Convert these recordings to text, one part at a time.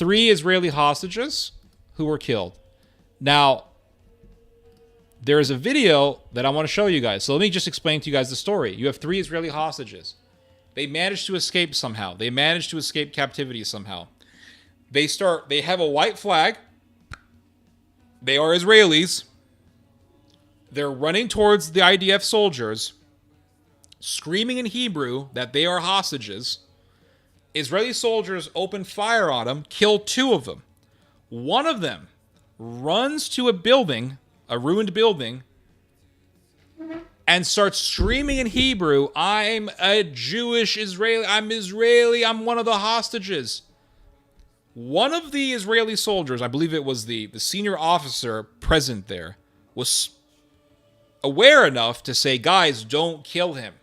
3 Israeli hostages who were killed. Now, there is a video that I want to show you guys. So let me just explain to you guys the story. You have 3 Israeli hostages. They managed to escape somehow. They managed to escape captivity somehow. They have a white flag. They are Israelis. They're running towards the IDF soldiers, screaming in Hebrew that they are hostages. Israeli soldiers open fire on them, kill 2 of them. One of them runs to a building, a ruined building, and starts screaming in Hebrew, I'm a Jewish Israeli, I'm one of the hostages. One of the Israeli soldiers, I believe it was the senior officer present there, was aware enough to say, guys, don't kill him.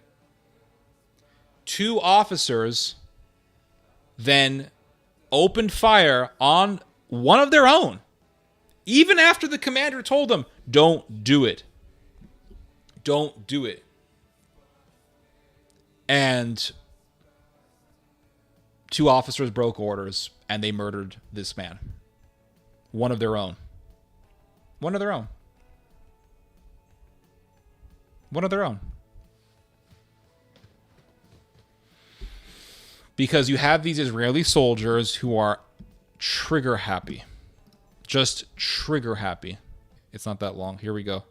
2 officers then opened fire on one of their own, even after the commander told them, don't do it. Don't do it. And 2 officers broke orders and they murdered this man. One of their own. One of their own. One of their own. Because you have these Israeli soldiers who are trigger happy. Just trigger happy. It's not that long. Here we go.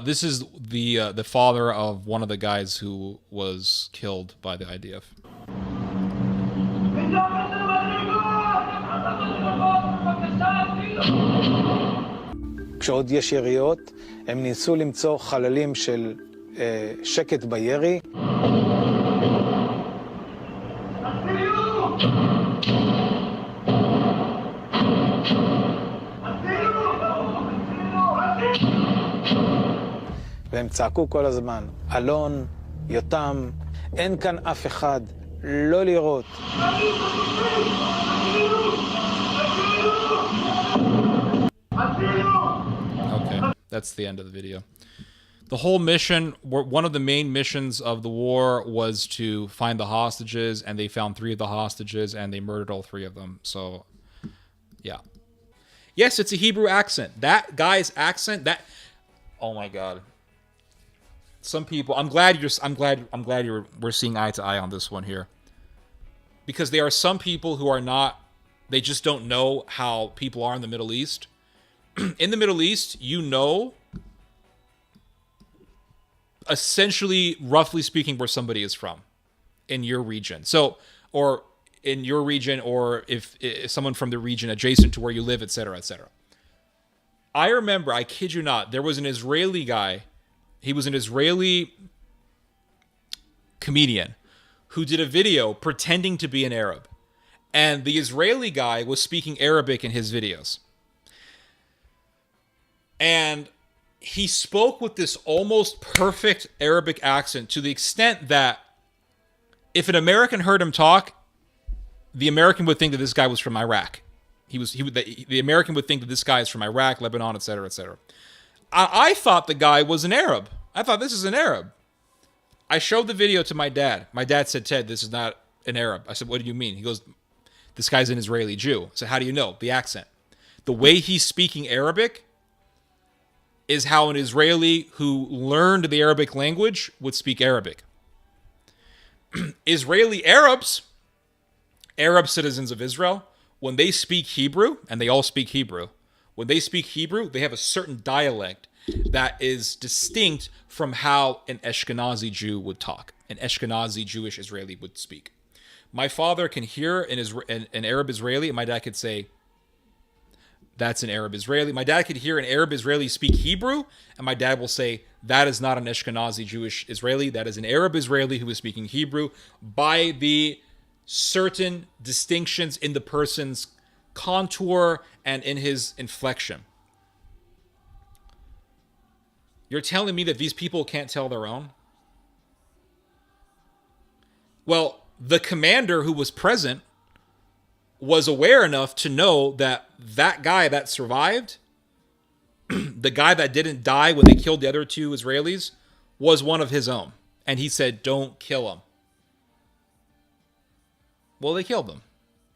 This is the father of one of the guys who was killed by the IDF. כשעוד יש יריות, הם ניסו למצוא חללים של שקט בירי. והם צעקו כל הזמן, אלון, יותם, אין כאן אף אחד, לא לראות. Okay, that's the end of the video. The whole mission, one of the main missions of the war was to find the hostages, and they found 3 of the hostages, and they murdered all 3 of them. So, yeah. Yes, it's a Hebrew accent. That guy's accent, oh my God. Some people, I'm glad we're seeing eye to eye on this one here. Because there are some people who are not, they just don't know how people are in the Middle East. In the Middle East, you know, essentially, roughly speaking, where somebody is from in your region. So, or in your region, or if someone from the region adjacent to where you live, etc., etc. I remember, I kid you not, there was an Israeli guy. He was an Israeli comedian who did a video pretending to be an Arab. And the Israeli guy was speaking Arabic in his videos. And he spoke with this almost perfect Arabic accent to the extent that if an American heard him talk, the American would think that this guy was from Iraq. The American would think that this guy is from Iraq, Lebanon, etc., etc. I thought the guy was an Arab. I thought, this is an Arab. I showed the video to my dad. My dad said, Ted, this is not an Arab. I said, what do you mean? He goes, this guy's an Israeli Jew. I said, how do you know? The accent. The way he's speaking Arabic is how an Israeli who learned the Arabic language would speak Arabic. Israeli Arabs, Arab citizens of Israel, when they speak Hebrew, and they all speak Hebrew, when they speak Hebrew, they have a certain dialect that is distinct from how an Ashkenazi Jew would talk, an Ashkenazi Jewish Israeli would speak. My father can hear an Arab Israeli, and my dad could say, that's an Arab Israeli. My dad could hear an Arab Israeli speak Hebrew, and my dad will say, that is not an Ashkenazi Jewish Israeli, that is an Arab Israeli who is speaking Hebrew, by the certain distinctions in the person's contour and in his inflection. You're telling me that these people can't tell their own? Well, the commander who was present was aware enough to know that that guy that survived, the guy that didn't die when they killed the other two Israelis, was one of his own. And he said, don't kill him. Well, they killed him.